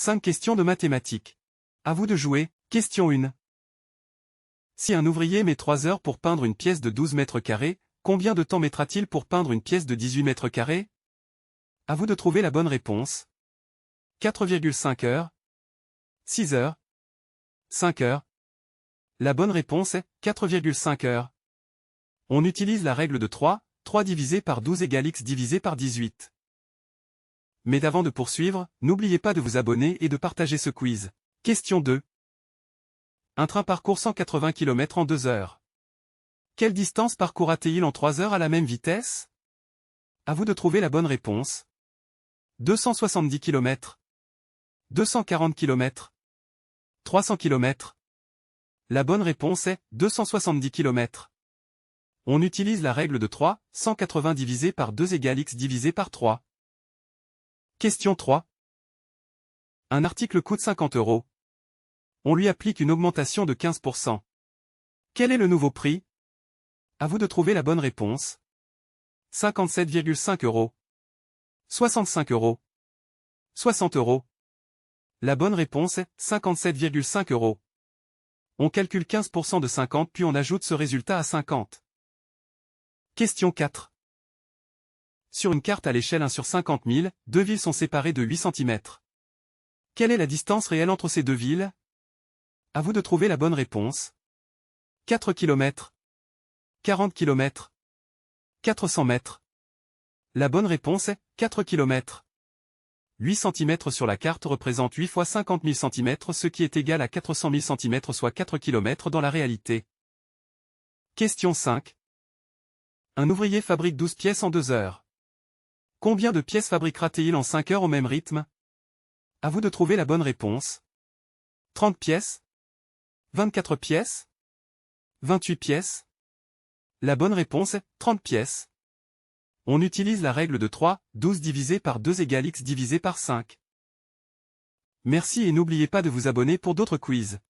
5 questions de mathématiques. À vous de jouer. Question 1. Si un ouvrier met 3 heures pour peindre une pièce de 12 mètres carrés, combien de temps mettra-t-il pour peindre une pièce de 18 mètres carrés? À vous de trouver la bonne réponse. 4,5 heures. 6 heures. 5 heures. La bonne réponse est 4,5 heures. On utilise la règle de 3, 3 divisé par 12 égale x divisé par 18. Mais avant de poursuivre, n'oubliez pas de vous abonner et de partager ce quiz. Question 2. Un train parcourt 180 km en 2 heures. Quelle distance parcourra-t-il en 3 heures à la même vitesse? À vous de trouver la bonne réponse. 270 km. 240 km. 300 km. La bonne réponse est 270 km. On utilise la règle de 3, 180 divisé par 2 égale x divisé par 3. Question 3. Un article coûte 50 euros. On lui applique une augmentation de 15%. Quel est le nouveau prix? À vous de trouver la bonne réponse. 57,5 euros. 65 euros. 60 euros. La bonne réponse est 57,5 euros. On calcule 15% de 50 puis on ajoute ce résultat à 50. Question 4. Sur une carte à l'échelle 1 sur 50 000, deux villes sont séparées de 8 cm. Quelle est la distance réelle entre ces deux villes? À vous de trouver la bonne réponse. 4 km. 40 km. 400 mètres. La bonne réponse est 4 km. 8 cm sur la carte représente 8 fois 50 000 cm, ce qui est égal à 400 000 cm, soit 4 km dans la réalité. Question 5. Un ouvrier fabrique 12 pièces en 2 heures. Combien de pièces fabriquera-t-il en 5 heures au même rythme? À vous de trouver la bonne réponse. 30 pièces. 24 pièces. 28 pièces. La bonne réponse est 30 pièces. On utilise la règle de 3, 12 divisé par 2 égale x divisé par 5. Merci et n'oubliez pas de vous abonner pour d'autres quiz.